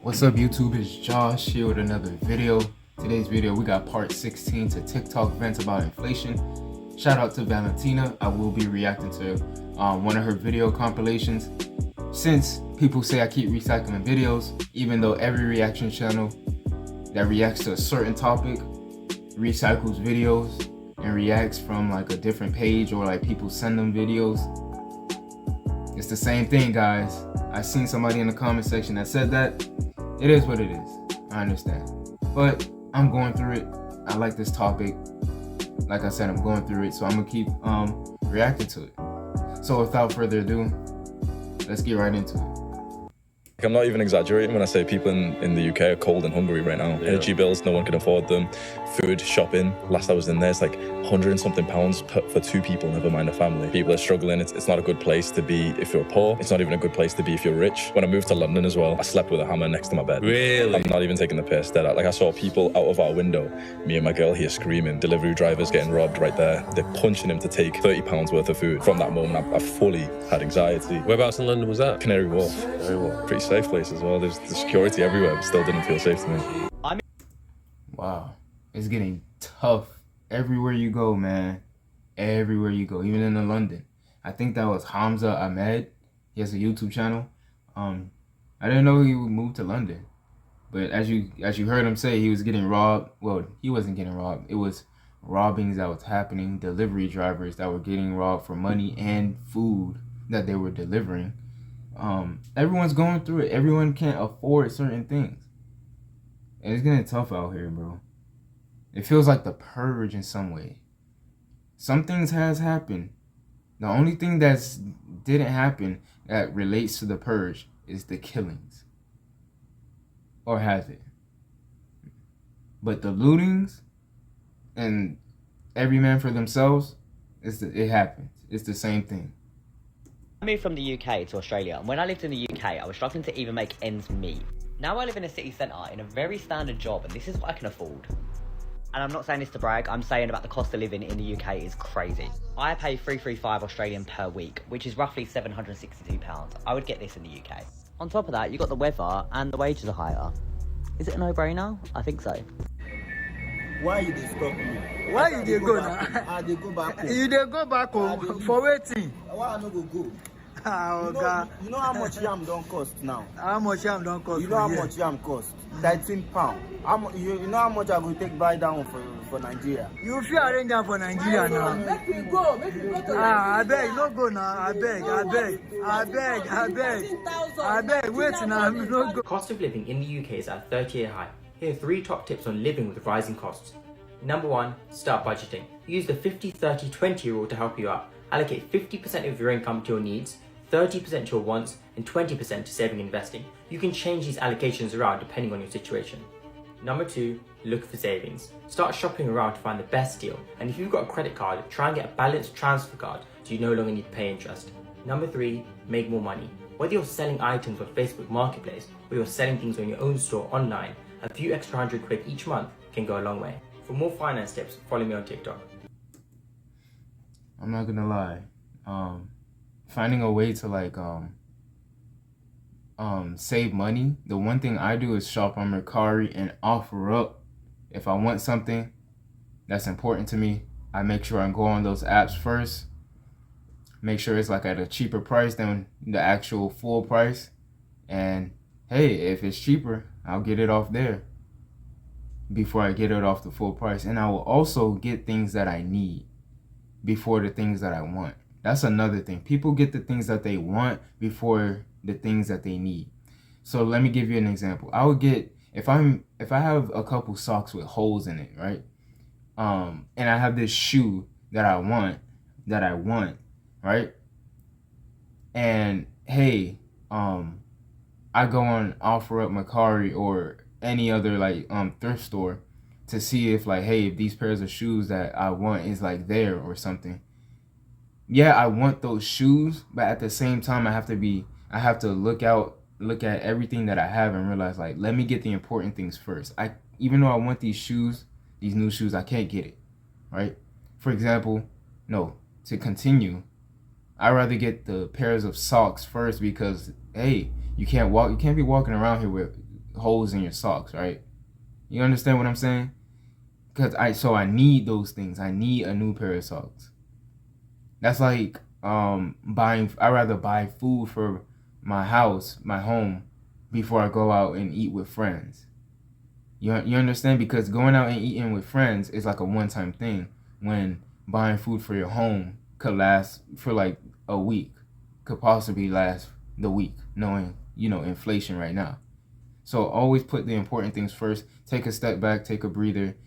What's up YouTube, it's Josh here with another video. Today's video we got part 16 to TikTok vents about inflation. Shout out to Valentina. I will be reacting to one of her video compilations. Since people say I keep recycling videos, even though every reaction channel that reacts to a certain topic recycles videos and reacts from like a different page, or like people send them videos. It's the same thing, guys. I seen somebody in the comment section that said that. It is what it is. I understand. But I'm going through it. I like this topic. Like I said, I'm going through it, so I'm gonna keep reacting to it. So without further ado, let's get right into it. I'm not even exaggerating when I say people in the UK are cold and hungry right now. Yeah. Energy bills, no one can afford them. Food, shopping, last I was in there, it's like £100 and something for two people, never mind a family. People are struggling. It's not a good place to be if you're poor. It's not even a good place to be if you're rich. When I moved to London as well, I slept with a hammer next to my bed. Really? I'm not even taking the piss. Like I saw people out of our window, me and my girl here screaming, delivery drivers getting robbed right there. They're punching him to take £30 worth of food. From that moment, I fully had anxiety. Whereabouts in London was that? Canary Wharf. Pretty safe place as well. There's security everywhere, but still didn't feel safe to me. Wow, it's getting tough everywhere you go, man. Everywhere you go, even in London. I think that was Hamza Ahmed. He has a YouTube channel. I didn't know he would move to London, but as you heard him say, he was getting robbed. Well, he wasn't getting robbed. It was robbings that was happening. Delivery drivers that were getting robbed for money and food that they were delivering. Everyone's going through it. Everyone can't afford certain things, and it's getting tough out here, bro. It feels like the purge in some way. Some things has happened. The only thing that's didn't happen that relates to the purge is the killings, or has it? But the lootings and every man for themselves, it happens. It's the same thing. I moved from the UK to Australia, and when I lived in the UK, I was struggling to even make ends meet. Now I live in a city centre in a very standard job, and this is what I can afford. And I'm not saying this to brag, I'm saying about the cost of living in the UK is crazy. I pay 335 Australian per week, which is roughly £762. I would get this in the UK. On top of that, you got the weather and the wages are higher. Is it a no-brainer? I think so. Why you dey stop me? Why you dey go now? I dey go back home. You dey go back home for waiting. Why I no go go? Ah, Oga. You know how much yam don cost now? How much yam don cost? You know how much yam cost? £13. You know how much I go take buy that one for Nigeria? You fit arrange am for Nigeria now. Make we go to I beg, no go now. I beg, wait now, no go. Cost of living in the UK is at a 30-year high. Here are 3 top tips on living with rising costs. Number 1, start budgeting. Use the 50-30-20 rule to help you out. Allocate 50% of your income to your needs, 30% to your wants, and 20% to saving and investing. You can change these allocations around depending on your situation. Number 2, look for savings. Start shopping around to find the best deal. And if you've got a credit card, try and get a balanced transfer card so you no longer need to pay interest. Number 3, make more money. Whether you're selling items on Facebook Marketplace or you're selling things on your own store online, a few extra £100 each month can go a long way. For more finance tips, follow me on TikTok. I'm not gonna lie. Finding a way to like save money. The one thing I do is shop on Mercari and offer up. If I want something that's important to me, I make sure I go on those apps first. Make sure it's like at a cheaper price than the actual full price. And hey, if it's cheaper, I'll get it off there before I get it off the full price. And I will also get things that I need before the things that I want. That's another thing. People get the things that they want before the things that they need. So let me give you an example. I would get, if I have a couple socks with holes in it, right? And I have this shoe that I want, right? And hey, I go on offer up Mercari or any other like thrift store to see if like, hey, if these pairs of shoes that I want is like there or something. Yeah, I want those shoes, but at the same time I have to look at everything that I have and realize like, let me get the important things first. Even though I want these new shoes, I can't get it, right? For example, to continue, I'd rather get the pairs of socks first because hey, you can't be walking around here with holes in your socks, right? You understand what I'm saying? Because I need those things. I need a new pair of socks. That's like buying. I rather buy food for my house, my home, before I go out and eat with friends. You understand? Because going out and eating with friends is like a one-time thing, when buying food for your home could last for like a week, could possibly last the week, knowing, inflation right now. So always put the important things first. Take a step back, take a breather.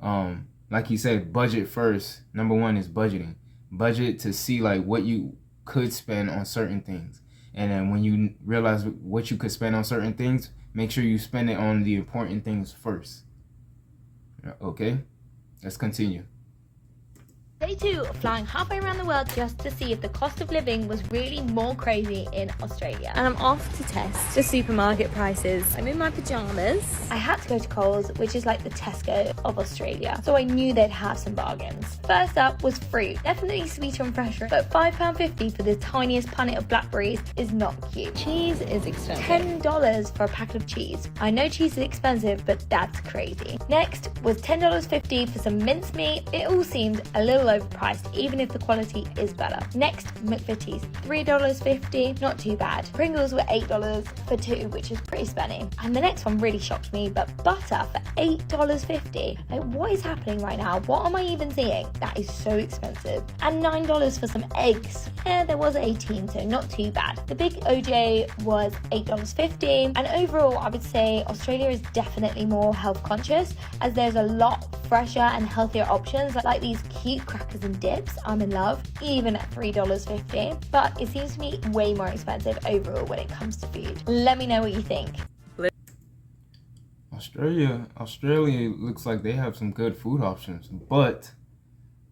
Like you said, budget first. Number one is budgeting. Budget to see like what you could spend on certain things. And then when you realize what you could spend on certain things, make sure you spend it on the important things first. Okay? Let's continue. Day 2 of flying halfway around the world just to see if the cost of living was really more crazy in Australia. And I'm off to test the supermarket prices. I'm in my pajamas. I had to go to Coles, which is like the Tesco of Australia, so I knew they'd have some bargains. First up was fruit. Definitely sweeter and fresher, but £5.50 for the tiniest punnet of blackberries is not cute. Cheese is expensive. $10 for a packet of cheese. I know cheese is expensive, but that's crazy. Next was $10.50 for some mincemeat. It all seemed a little overpriced, even if the quality is better. Next, McVitie's, $3.50, not too bad. Pringles were $8 for 2, which is pretty spenny. And the next one really shocked me, but butter for $8.50. Like, what is happening right now? What am I even seeing? That is so expensive. And $9 for some eggs. Yeah, there was 18, so not too bad. The big OJ was $8.50, and overall I would say Australia is definitely more health conscious, as there's a lot fresher and healthier options like these cute crackers and dips. I'm in love, even at $3.50, but it seems to me way more expensive overall when it comes to food. Let me know what you think. Australia looks like they have some good food options, but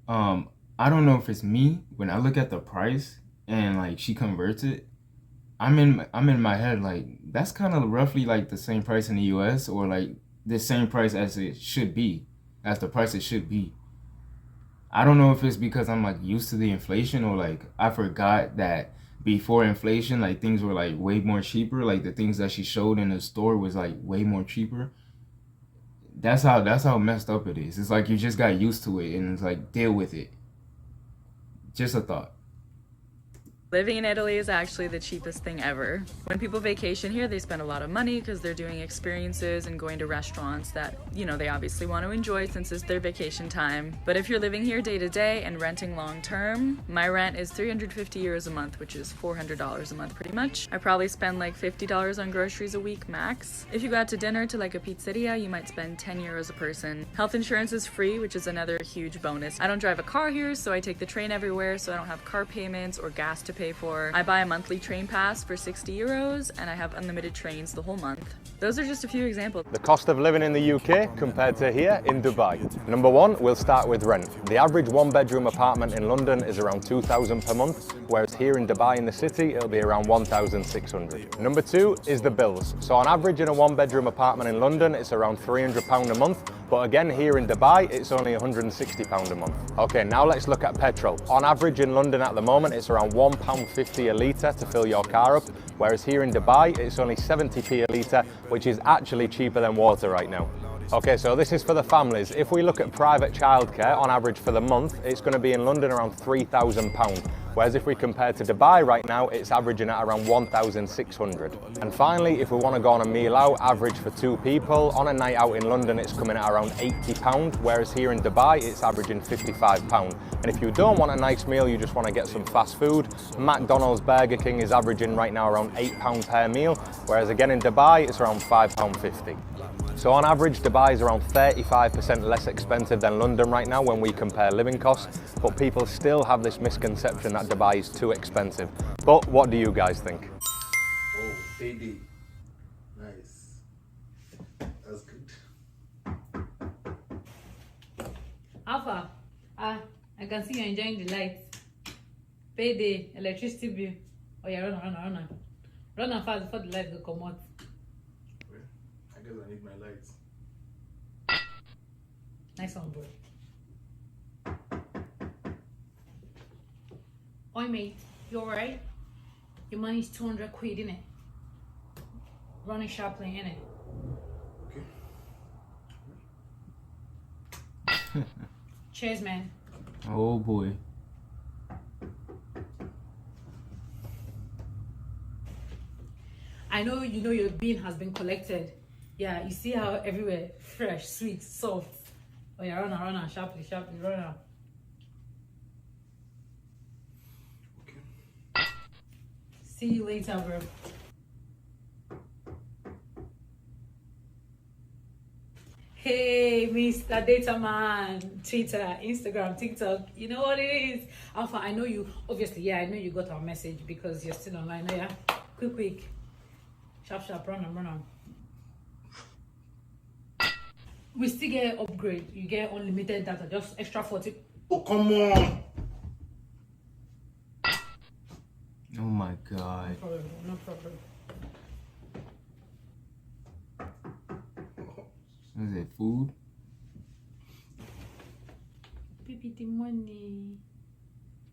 I don't know if it's me. When I look at the price and like she converts it, I'm in my head like that's kind of roughly like the same price in the US, or like the same price as it should be, as the price it should be. I don't know if it's because I'm like used to the inflation, or like I forgot that before inflation like things were like way more cheaper, like the things that she showed in the store was like way more cheaper. That's how messed up it is. It's like you just got used to it and it's like deal with it. Just a thought. Living in Italy is actually the cheapest thing ever. When people vacation here, they spend a lot of money because they're doing experiences and going to restaurants that, they obviously want to enjoy since it's their vacation time. But if you're living here day to day and renting long term, my rent is €350 a month, which is $400 a month pretty much. I probably spend like $50 on groceries a week max. If you go out to dinner to like a pizzeria, you might spend €10 a person. Health insurance is free, which is another huge bonus. I don't drive a car here, so I take the train everywhere, so I don't have car payments or gas to pay for. I buy a monthly train pass for €60 and I have unlimited trains the whole month. Those are just a few examples. The cost of living in the UK compared to here in Dubai. Number one, we'll start with rent. The average one-bedroom apartment in London is around £2,000 per month, whereas here in Dubai in the city, it'll be around £1,600. Number two is the bills. So on average in a one-bedroom apartment in London, it's around £300 a month, but again here in Dubai, it's only £160 a month. Okay, now let's look at petrol. On average in London at the moment, it's around £1.50 a litre to fill your car up, whereas here in Dubai, it's only 70p a litre, which is actually cheaper than water right now. Okay, so this is for the families. If we look at private childcare, on average for the month, it's going to be in London around £3,000. Whereas if we compare to Dubai right now, it's averaging at around 1,600. And finally, if we want to go on a meal out, average for 2 people, on a night out in London, it's coming at around £80, whereas here in Dubai, it's averaging £55. And if you don't want a nice meal, you just want to get some fast food, McDonald's, Burger King is averaging right now around £8 per meal, whereas again in Dubai, it's around £5.50. So on average, Dubai is around 35% less expensive than London right now when we compare living costs, but people still have this misconception that Dubai is too expensive. But what do you guys think? Oh, baby. Nice. That's good. Alpha, I can see you enjoying the lights. Payday, electricity bill. Oh yeah, run. Run and fast before the lights go come out. I guess I need my lights. Nice one, bro. Oi, mate, you alright? Your money's 200 quid, innit? Running sharply, innit? Cheers, man. Oh boy. I know you know your bean has been collected. Yeah, you see how everywhere fresh, sweet, soft. Oh yeah, run on, sharply, run on. See you later, bro. Hey, Mr. Data Man, Twitter, Instagram, TikTok. You know what it is? Alpha, I know you, obviously, yeah, I know you got our message because you're still online. Oh, yeah, quick. Sharp, run on. We still get upgrade. You get unlimited data, just extra 40. Oh, come on. Oh my god. No problem. Is it food? Baby, the money.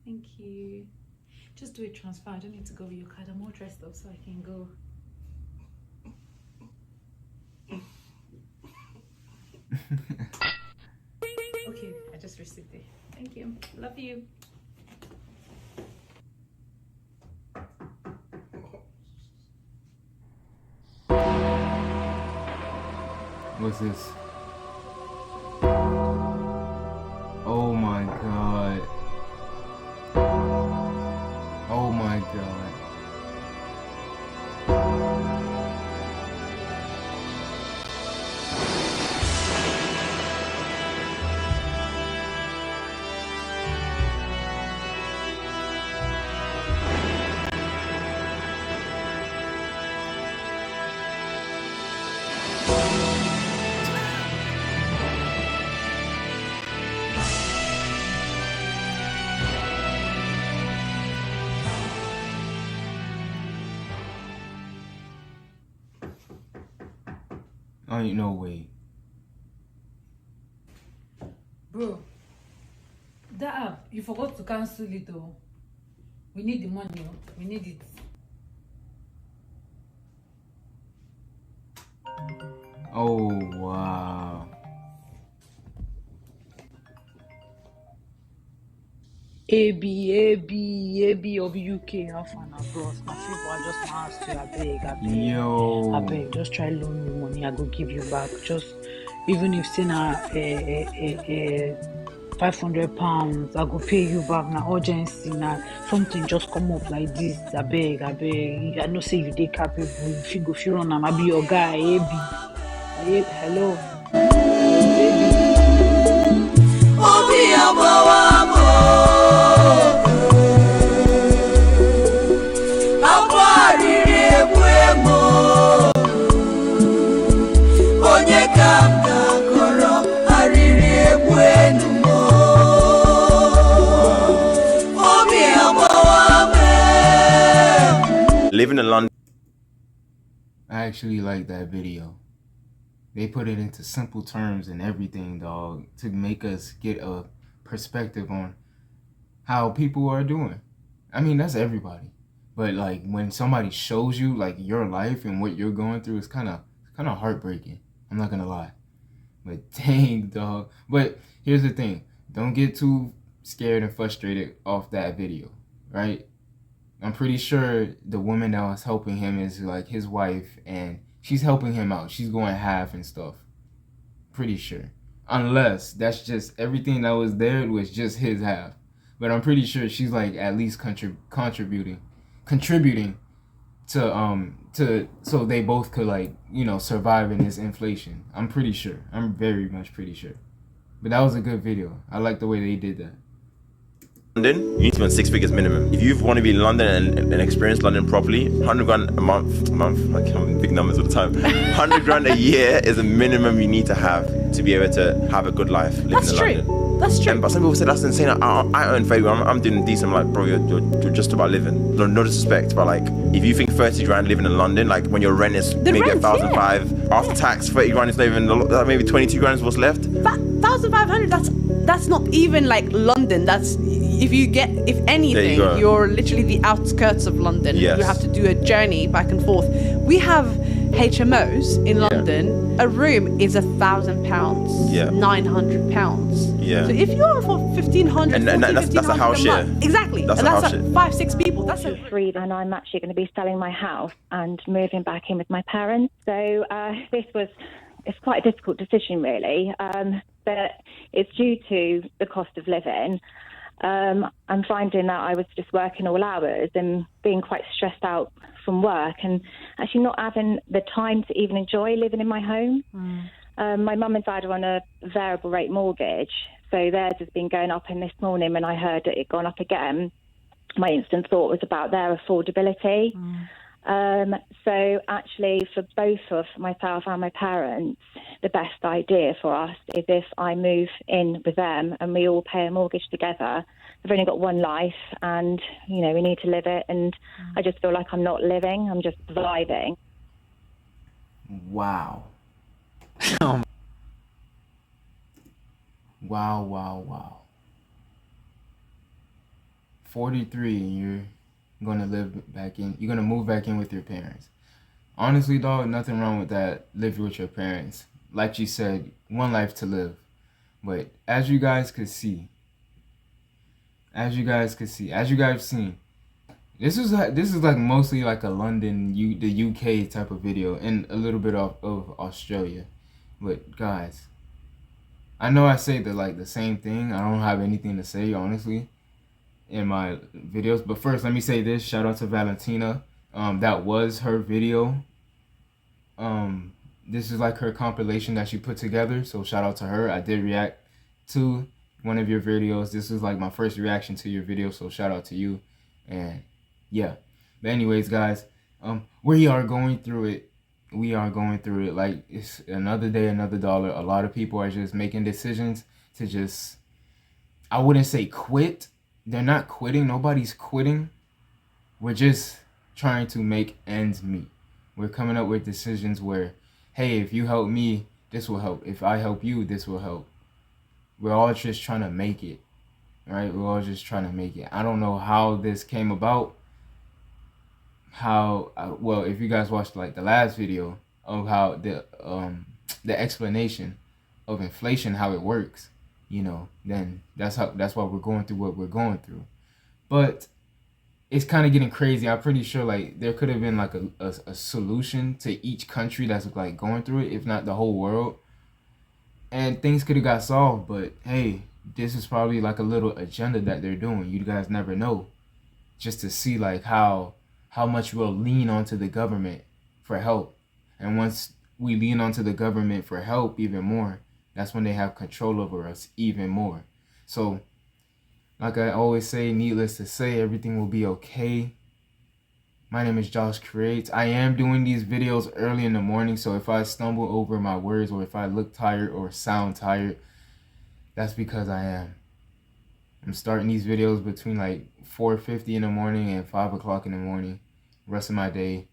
Thank you. Just do a transfer. I don't need to go with your card. I'm all dressed up so I can go. Okay, I just received it. Thank you. Love you. What's this? Oh my god. Oh my god. Ain't no way. Bro, that app, you forgot to cancel it though. We need the money. We need it. Oh wow. AB of UK, Alpha and bros. My people, I just asked you, I beg, just try loan me money, I go give you back. Just, even if it's na £500, I go pay you back na urgency, na something just come up like this, I beg. I know say you dey capable, if you go fit run am, I be your guy, AB. Hello. Living in London. I actually like that video. They put it into simple terms and everything, dog, to make us get a perspective on how people are doing. I mean, that's everybody. But like when somebody shows you like your life and what you're going through, it's kind of heartbreaking. I'm not gonna lie. But dang, dog. But here's the thing. Don't get too scared and frustrated off that video, right? I'm pretty sure the woman that was helping him is like his wife and she's helping him out. She's going half and stuff. Pretty sure. Unless that's just everything that was there was just his half. But I'm pretty sure she's like at least contributing to so they both could like, you know, survive in this inflation. I'm pretty sure. I'm very much pretty sure. But that was a good video. I like the way they did that. London, you need to earn 6 figures minimum. If you want to be in London and experience London properly, 100 grand a month, like I'm big numbers all the time. 100 grand a year is a minimum you need to have to be able to have a good life living in London. That's true. But some people say that's insane. I earn 30 grand. I'm doing decent. I'm like, bro, you're just about living. No disrespect, but like, if you think 30 grand living in London, like when your rent is maybe 1,500 after tax, 30 grand is not even, maybe 22 grand is what's left. 1,500. That's not even like London. That's if anything, you're literally the outskirts of London. Yes. You have to do a journey back and forth. We have HMOs in London, a room is £1,000, Yeah. £900. Yeah. So if you're for 1,500, And that's a house share. Exactly. That's and a that's house like share. 5-6 people. That's a freed, and I'm actually going to be selling my house and moving back in with my parents. So it's quite a difficult decision, really. But it's due to the cost of living. I'm finding that I was just working all hours and being quite stressed out from work and actually not having the time to even enjoy living in my home. My mum and dad are on a variable rate mortgage, so theirs has been going up, and this morning when I heard it had gone up again, my instant thought was about their affordability. So actually for both of myself and my parents, the best idea for us is if I move in with them and we all pay a mortgage together. I've only got one life and, you know, we need to live it, and I just feel like I'm not living, I'm just surviving. Wow. Wow. 43 and you're gonna you're gonna move back in with your parents. Honestly, dog, nothing wrong with that. Live with your parents. Like you said, one life to live. But as you guys could see, as you guys seen, this is like mostly like a the UK type of video and a little bit of Australia. But guys, I know I say the same thing. I don't have anything to say, honestly, in my videos. But first, let me say this. Shout out to Valentina. That was her video. This is like her compilation that she put together. So shout out to her. I did react to one of your videos. This is like my first reaction to your video. So shout out to you. And yeah. But anyways, guys, we are going through it. Like it's another day, another dollar. A lot of people are just making decisions to just, I wouldn't say quit. They're not quitting. Nobody's quitting. We're just trying to make ends meet. We're coming up with decisions where, hey, if you help me, this will help. If I help you, this will help. We're all just trying to make it, right? We're all just trying to make it. I don't know how this came about. Well, if you guys watched like the last video of how the explanation of inflation, how it works, you know, then that's why we're going through what we're going through. But it's kind of getting crazy. I'm pretty sure like there could have been like a solution to each country that's like going through it, if not the whole world. And things could have got solved, but hey, this is probably like a little agenda that they're doing. You guys never know. Just to see like how much we'll lean onto the government for help. And once we lean onto the government for help even more, that's when they have control over us even more. So like I always say, needless to say, everything will be okay. My name is Josh Creates. I am doing these videos early in the morning, so if I stumble over my words or if I look tired or sound tired, that's because I am. I'm starting these videos between like 4:50 in the morning and 5 o'clock in the morning. The rest of my day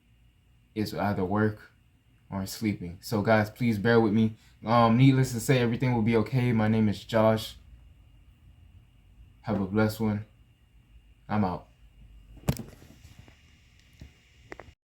is either work or sleeping. So guys, please bear with me. Needless to say, everything will be okay. My name is Josh. Have a blessed one. I'm out.